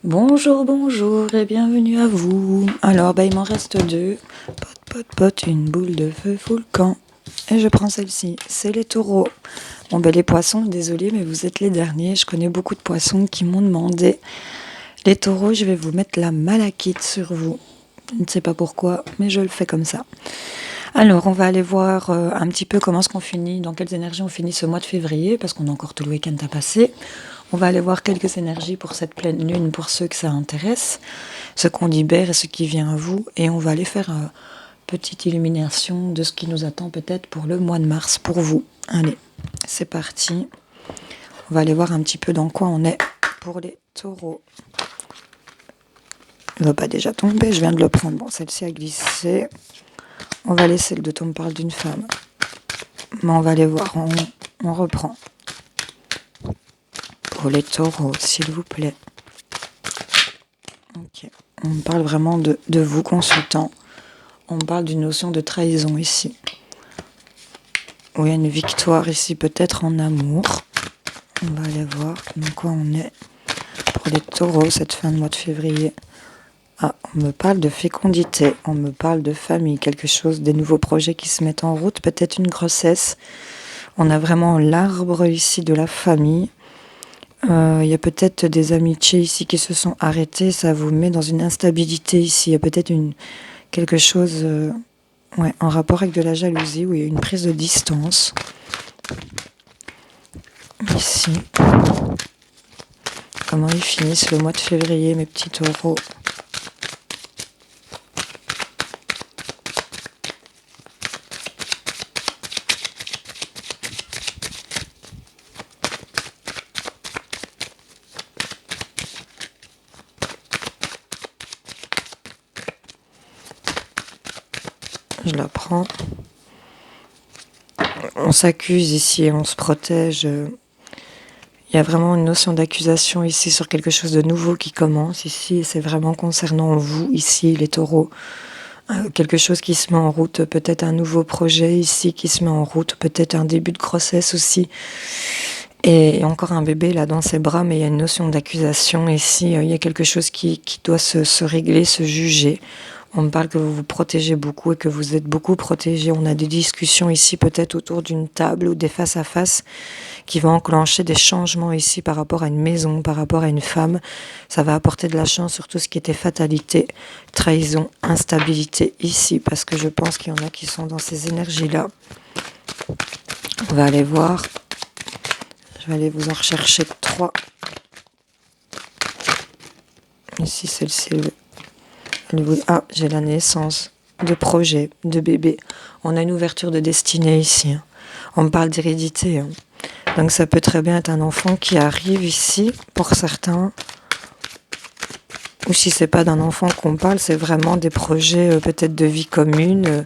Bonjour, bonjour et bienvenue à vous. Alors, il m'en reste deux. Pot, une boule de feu full camp. Et je prends celle-ci. C'est les taureaux. Bon, les poissons, désolé, mais vous êtes les derniers. Je connais beaucoup de poissons qui m'ont demandé. Les taureaux, je vais vous mettre la malachite sur vous. Je ne sais pas pourquoi, mais je le fais comme ça. Alors, on va aller voir un petit peu comment est-ce qu'on finit, dans quelles énergies on finit ce mois de février, parce qu'on a encore tout le week-end à passer. On va aller voir quelques énergies pour cette pleine lune, pour ceux que ça intéresse, ce qu'on libère et ce qui vient à vous. Et on va aller faire une petite illumination de ce qui nous attend peut-être pour le mois de mars, pour vous. Allez, c'est parti. On va aller voir un petit peu dans quoi on est pour les taureaux. Il ne va pas déjà tomber, je viens de le prendre. Bon, celle-ci a glissé. On va laisser le deux, on parle d'une femme. Mais on va aller voir, on reprend. Pour les taureaux, s'il vous plaît. Ok. On parle vraiment de vous, consultant. On parle d'une notion de trahison ici. Ou il y a une victoire ici, peut-être en amour. On va aller voir dans quoi on est. Pour les taureaux, cette fin de mois de février. Ah, on me parle de fécondité, on me parle de famille, quelque chose, des nouveaux projets qui se mettent en route, peut-être une grossesse. On a vraiment l'arbre ici de la famille. Il y a peut-être des amitiés ici qui se sont arrêtées, ça vous met dans une instabilité ici. Il y a peut-être quelque chose en rapport avec de la jalousie, où il y a une prise de distance. Ici. Comment ils finissent le mois de février, mes petits taureaux? Je la prends. On s'accuse ici et on se protège. Il y a vraiment une notion d'accusation ici sur quelque chose de nouveau qui commence ici. Et c'est vraiment concernant vous ici, les taureaux. Quelque chose qui se met en route, peut-être un nouveau projet ici qui se met en route, peut-être un début de grossesse aussi. Et encore un bébé là dans ses bras, mais il y a une notion d'accusation ici. Il y a quelque chose qui doit se régler, se juger. On me parle que vous vous protégez beaucoup et que vous êtes beaucoup protégés. On a des discussions ici, peut-être autour d'une table ou des face-à-face qui vont enclencher des changements ici par rapport à une maison, par rapport à une femme. Ça va apporter de la chance sur tout ce qui était fatalité, trahison, instabilité ici, parce que je pense qu'il y en a qui sont dans ces énergies-là. On va aller voir. Je vais aller vous en rechercher 3. Ici, celle-ci. Ah, j'ai la naissance de projet, de bébé. On a une ouverture de destinée ici. On me parle d'hérédité. Donc ça peut très bien être un enfant qui arrive ici, pour certains. Ou si c'est pas d'un enfant qu'on parle, c'est vraiment des projets peut-être de vie commune,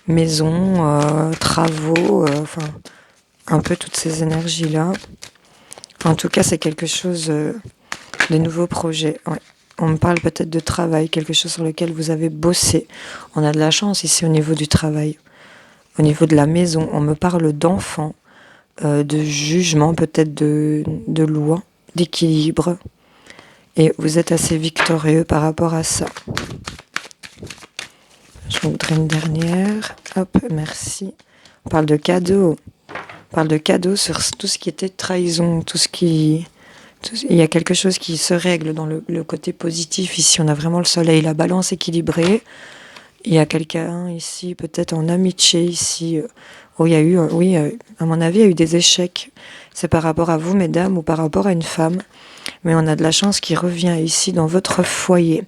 maison, travaux, enfin un peu toutes ces énergies-là. En tout cas, c'est quelque chose de nouveaux projets. Ouais. On me parle peut-être de travail, quelque chose sur lequel vous avez bossé. On a de la chance ici au niveau du travail. Au niveau de la maison, on me parle d'enfants, de jugement, peut-être de loi, d'équilibre. Et vous êtes assez victorieux par rapport à ça. Je voudrais une dernière. Hop, merci. On parle de cadeaux. On parle de cadeaux sur tout ce qui était trahison, tout ce qui... Il y a quelque chose qui se règle dans le côté positif. Ici, on a vraiment le soleil, la balance équilibrée. Il y a quelqu'un ici, peut-être en amitié, ici, où il y a eu, à mon avis, il y a eu des échecs. C'est par rapport à vous, mesdames, ou par rapport à une femme. Mais on a de la chance qui revient ici dans votre foyer.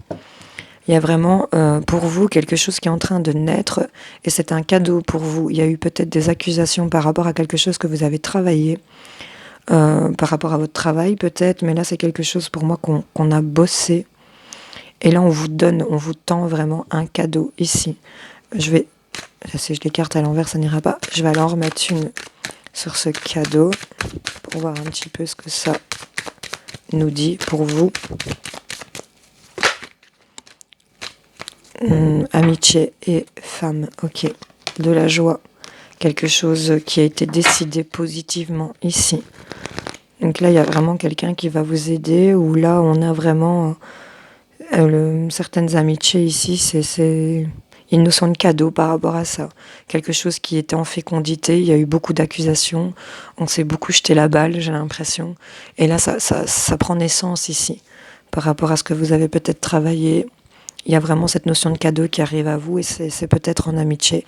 Il y a vraiment pour vous quelque chose qui est en train de naître et c'est un cadeau pour vous. Il y a eu peut-être des accusations par rapport à quelque chose que vous avez travaillé. Par rapport à votre travail peut-être, mais là c'est quelque chose pour moi qu'on a bossé. Et là on vous tend vraiment un cadeau ici. Si je l'écarte à l'envers ça n'ira pas. Je vais alors en remettre une sur ce cadeau pour voir un petit peu ce que ça nous dit pour vous. Amitié et femme, ok. De la joie. Quelque chose qui a été décidé positivement ici. Donc là, il y a vraiment quelqu'un qui va vous aider, ou là, on a vraiment certaines amitiés ici, ils nous sont de cadeaux par rapport à ça. Quelque chose qui était en fécondité, il y a eu beaucoup d'accusations, on s'est beaucoup jeté la balle, j'ai l'impression. Et là, ça prend naissance ici, par rapport à ce que vous avez peut-être travaillé. Il y a vraiment cette notion de cadeau qui arrive à vous, et c'est peut-être en amitié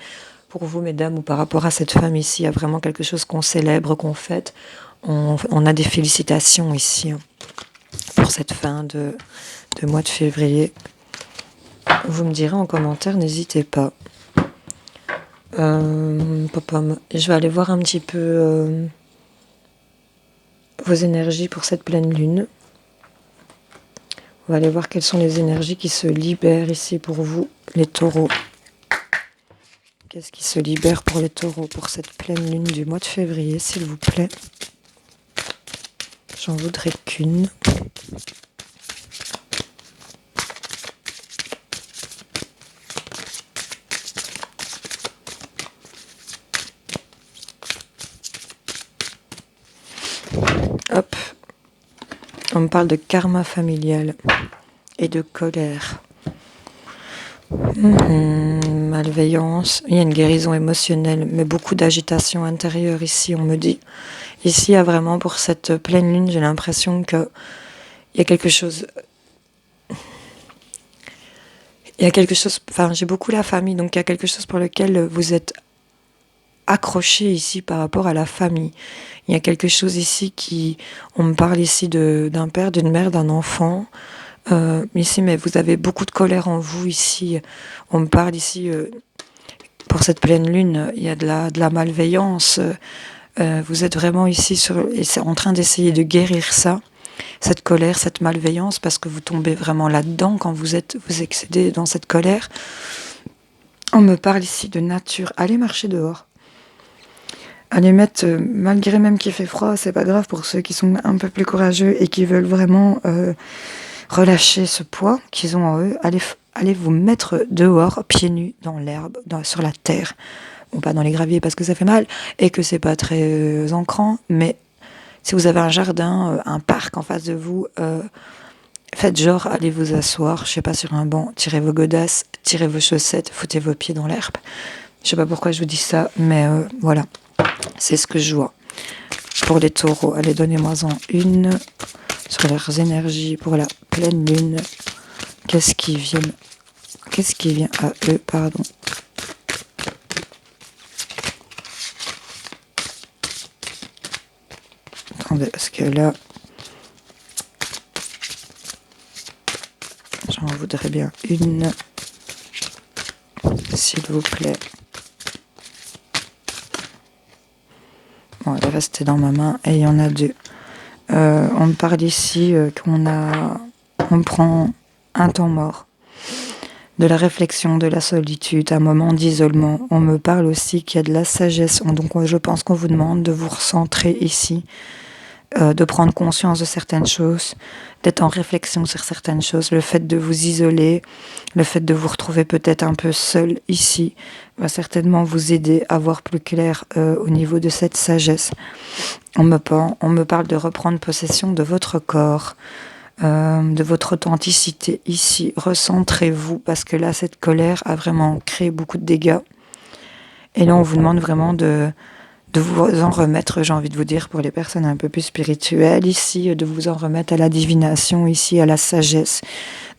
pour vous, mesdames, ou par rapport à cette femme ici. Il y a vraiment quelque chose qu'on célèbre, qu'on fête. On a des félicitations ici pour cette fin de mois de février. Vous me direz en commentaire, n'hésitez pas. Je vais aller voir un petit peu vos énergies pour cette pleine lune. On va aller voir quelles sont les énergies qui se libèrent ici pour vous, les taureaux. Qu'est-ce qui se libère pour les taureaux pour cette pleine lune du mois de février, s'il vous plaît? J'en voudrais qu'une. Hop. On me parle de karma familial et de colère. Malveillance, il y a une guérison émotionnelle, mais beaucoup d'agitation intérieure ici, on me dit. Ici, il y a vraiment, pour cette pleine lune, j'ai l'impression qu'il y a quelque chose... j'ai beaucoup la famille, donc il y a quelque chose pour lequel vous êtes accroché ici par rapport à la famille. Il y a quelque chose ici on me parle ici d'un père, d'une mère, d'un enfant. Ici, mais vous avez beaucoup de colère en vous ici. On me parle ici, pour cette pleine lune, il y a de la malveillance. Vous êtes vraiment ici en train d'essayer de guérir ça, cette colère, cette malveillance, parce que vous tombez vraiment là-dedans quand vous excédez dans cette colère. On me parle ici de nature. Allez marcher dehors. Allez mettre, malgré même qu'il fait froid, c'est pas grave pour ceux qui sont un peu plus courageux et qui veulent vraiment relâcher ce poids qu'ils ont en eux. Allez vous mettre dehors, pieds nus, dans l'herbe, sur la terre. Bon, pas dans les graviers parce que ça fait mal et que c'est pas très ancrant, mais si vous avez un jardin, un parc en face de vous, faites genre, allez vous asseoir, je sais pas, sur un banc, tirez vos godasses, tirez vos chaussettes, foutez vos pieds dans l'herbe. Je sais pas pourquoi je vous dis ça, mais voilà, c'est ce que je vois. Pour les taureaux, allez, donnez-moi-en une sur leurs énergies pour la pleine lune. Qu'est-ce qui vient à eux, pardon. Attendez, parce que là, j'en voudrais bien une, s'il vous plaît. Bon, elle est restée dans ma main et il y en a deux. On me parle ici on prend un temps mort, de la réflexion, de la solitude, un moment d'isolement. On me parle aussi qu'il y a de la sagesse. Donc je pense qu'on vous demande de vous recentrer ici, de prendre conscience de certaines choses, d'être en réflexion sur certaines choses. Le fait de vous isoler, le fait de vous retrouver peut-être un peu seul ici, va certainement vous aider à voir plus clair au niveau de cette sagesse. On me parle de reprendre possession de votre corps, de votre authenticité ici. Recentrez-vous, parce que là, cette colère a vraiment créé beaucoup de dégâts. Et là, on vous demande vraiment de vous en remettre, j'ai envie de vous dire, pour les personnes un peu plus spirituelles ici, de vous en remettre à la divination ici, à la sagesse,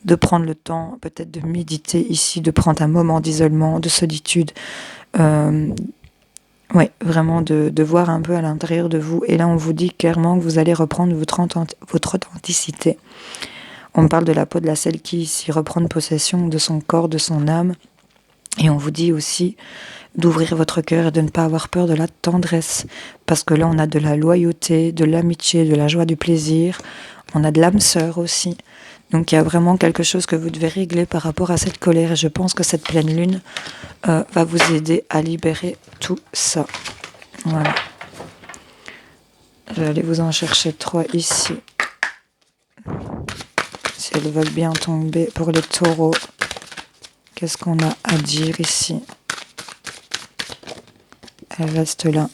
de prendre le temps peut-être de méditer ici, de prendre un moment d'isolement, de solitude, vraiment de voir un peu à l'intérieur de vous. Et là, on vous dit clairement que vous allez reprendre votre authenticité. On me parle de la peau de la celle qui ici reprendre possession de son corps, de son âme. Et on vous dit aussi d'ouvrir votre cœur et de ne pas avoir peur de la tendresse. Parce que là, on a de la loyauté, de l'amitié, de la joie, du plaisir. On a de l'âme sœur aussi. Donc il y a vraiment quelque chose que vous devez régler par rapport à cette colère. Et je pense que cette pleine lune va vous aider à libérer tout ça. Voilà. Je vais aller vous en chercher 3 ici. Si elles veulent bien tomber pour les taureaux. Qu'est-ce qu'on a à dire ici? Elle reste là.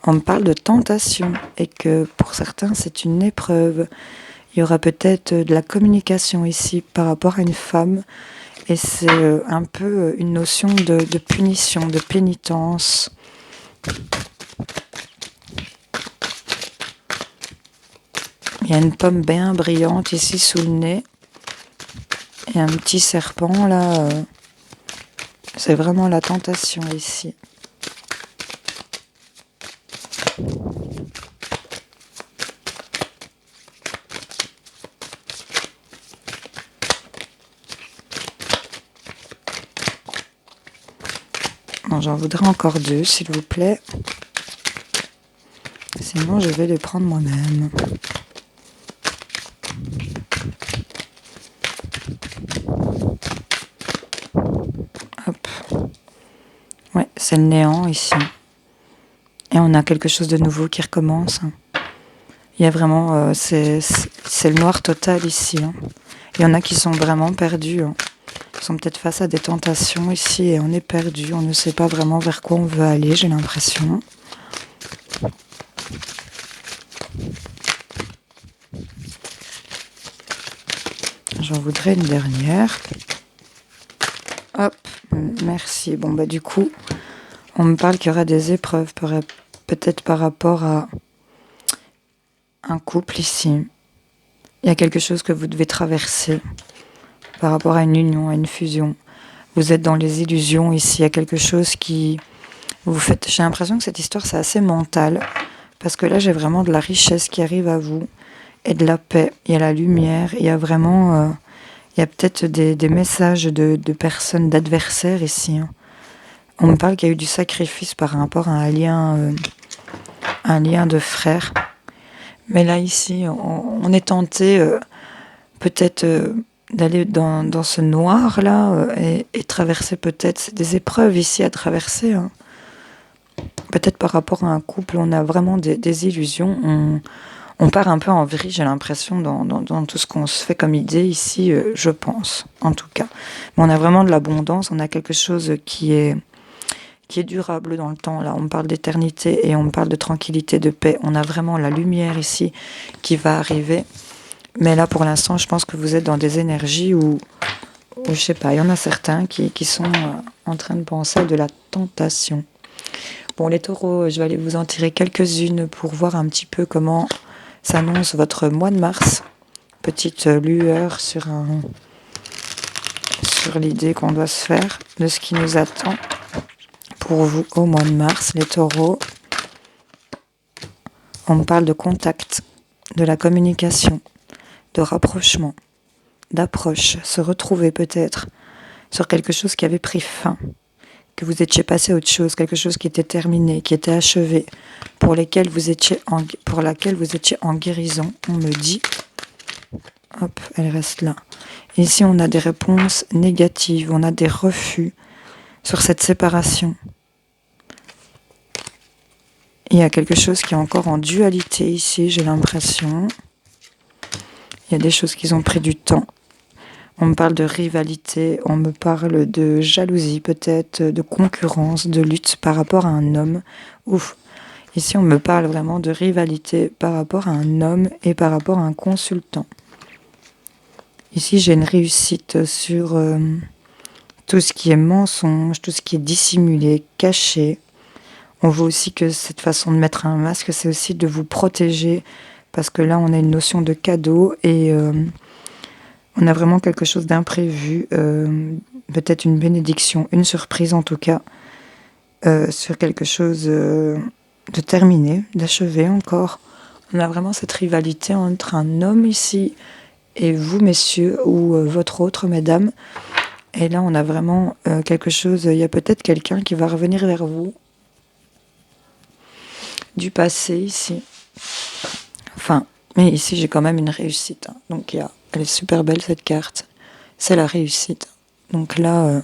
On me parle de tentation et que pour certains, c'est une épreuve. Il y aura peut-être de la communication ici par rapport à une femme. Et c'est un peu une notion de punition, de pénitence. Il y a une pomme bien brillante ici sous le nez. Et un petit serpent là. C'est vraiment la tentation ici. Bon, j'en voudrais encore 2, s'il vous plaît. Sinon, je vais les prendre moi-même. Hop. Ouais, c'est le néant ici. Et on a quelque chose de nouveau qui recommence. Il y a vraiment... c'est le noir total ici. Il y en a qui sont vraiment perdus. Ils sont peut-être face à des tentations ici et on est perdu. On ne sait pas vraiment vers quoi on veut aller, j'ai l'impression. J'en voudrais une dernière. Hop, merci. Bon, bah du coup, on me parle qu'il y aura des épreuves, peut-être par rapport à un couple ici. Il y a quelque chose que vous devez traverser par rapport à une union, à une fusion. Vous êtes dans les illusions ici. Il y a quelque chose qui vous faites. J'ai l'impression que cette histoire, c'est assez mental. Parce que là, j'ai vraiment de la richesse qui arrive à vous. Et de la paix. Il y a la lumière. Il y a vraiment... il y a peut-être des messages de personnes, d'adversaires ici. On me parle qu'il y a eu du sacrifice par rapport à un lien de frères. Mais là, ici, on est tenté peut-être d'aller dans ce noir-là et traverser peut-être des épreuves ici à traverser. Peut-être par rapport à un couple, on a vraiment des illusions. On part un peu en vrille, j'ai l'impression, dans tout ce qu'on se fait comme idée ici, je pense, en tout cas. Mais on a vraiment de l'abondance, on a quelque chose qui est durable dans le temps. Là, on me parle d'éternité et on me parle de tranquillité, de paix. On a vraiment la lumière ici qui va arriver. Mais là, pour l'instant, je pense que vous êtes dans des énergies où je sais pas, il y en a certains qui sont en train de penser à de la tentation. Bon, les taureaux, je vais aller vous en tirer quelques-unes pour voir un petit peu comment s'annonce votre mois de mars. Petite lueur sur l'idée qu'on doit se faire de ce qui nous attend pour vous au mois de mars, les taureaux. On me parle de contact, de la communication, de rapprochement, d'approche, se retrouver peut-être sur quelque chose qui avait pris fin, que vous étiez passé à autre chose, quelque chose qui était terminé, qui était achevé, pour laquelle vous étiez en guérison, on me dit. Hop, elle reste là. Ici, on a des réponses négatives, on a des refus sur cette séparation. Il y a quelque chose qui est encore en dualité ici, j'ai l'impression. Il y a des choses qui ont pris du temps. On me parle de rivalité, on me parle de jalousie peut-être, de concurrence, de lutte par rapport à un homme. Ouf. Ici, on me parle vraiment de rivalité par rapport à un homme et par rapport à un consultant. Ici, j'ai une réussite sur tout ce qui est mensonge, tout ce qui est dissimulé, caché. On voit aussi que cette façon de mettre un masque, c'est aussi de vous protéger, parce que là, on a une notion de cadeau et on a vraiment quelque chose d'imprévu, peut-être une bénédiction, une surprise en tout cas, sur quelque chose de terminé, d'achevé encore. On a vraiment cette rivalité entre un homme ici et vous, messieurs, ou votre autre, mesdames. Et là, on a vraiment quelque chose, il y a peut-être quelqu'un qui va revenir vers vous, du passé ici. Enfin, mais ici, j'ai quand même une réussite. Donc, elle est super belle, cette carte. C'est la réussite. Donc là,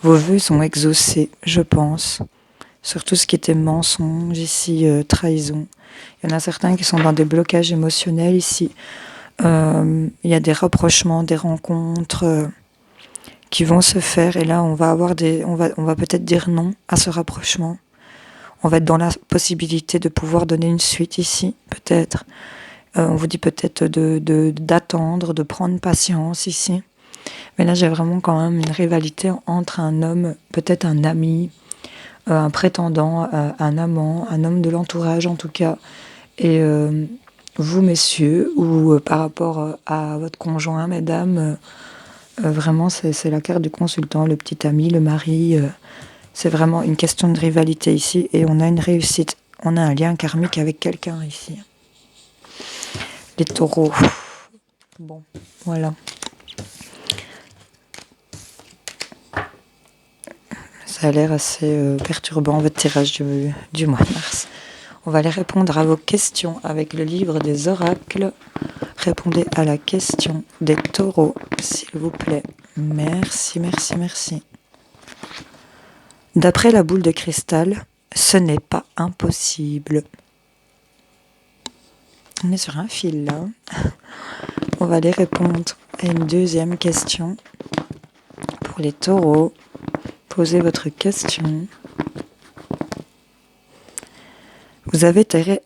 vos vœux sont exaucés, je pense. Sur tout ce qui était mensonge ici, trahison. Il y en a certains qui sont dans des blocages émotionnels ici. Il y a des rapprochements, des rencontres qui vont se faire. Et là, on va peut-être dire non à ce rapprochement. On va être dans la possibilité de pouvoir donner une suite ici, peut-être. On vous dit peut-être d'attendre, de prendre patience ici. Mais là, j'ai vraiment quand même une rivalité entre un homme, peut-être un ami, un prétendant, un amant, un homme de l'entourage en tout cas. Et vous, messieurs, ou par rapport à votre conjoint, mesdames, vraiment, c'est la carte du consultant, le petit ami, le mari. C'est vraiment une question de rivalité ici. Et on a une réussite. On a un lien karmique avec quelqu'un ici. Les taureaux. Bon, voilà. Ça a l'air assez perturbant, votre tirage du mois de mars. On va aller répondre à vos questions avec le livre des oracles. Répondez à la question des taureaux, s'il vous plaît. Merci, merci, merci. D'après la boule de cristal, ce n'est pas impossible. On est sur un fil là. On va aller répondre à une deuxième question. Pour les taureaux, posez votre question. Vous avez tiré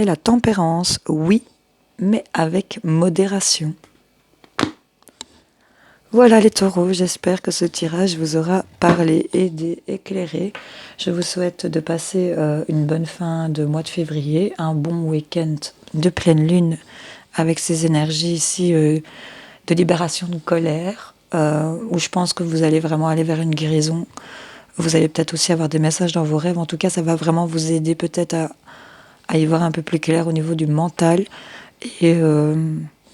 la tempérance, oui, mais avec modération. Voilà les taureaux, j'espère que ce tirage vous aura parlé, aidé, éclairé. Je vous souhaite de passer une bonne fin de mois de février, un bon week-end de pleine lune avec ces énergies ici de libération de colère, où je pense que vous allez vraiment aller vers une guérison. Vous allez peut-être aussi avoir des messages dans vos rêves. En tout cas, ça va vraiment vous aider peut-être à y voir un peu plus clair au niveau du mental. Et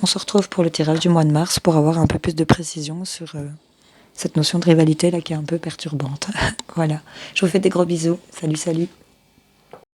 on se retrouve pour le tirage du mois de mars pour avoir un peu plus de précision sur cette notion de rivalité là qui est un peu perturbante. Voilà. Je vous fais des gros bisous. Salut, salut.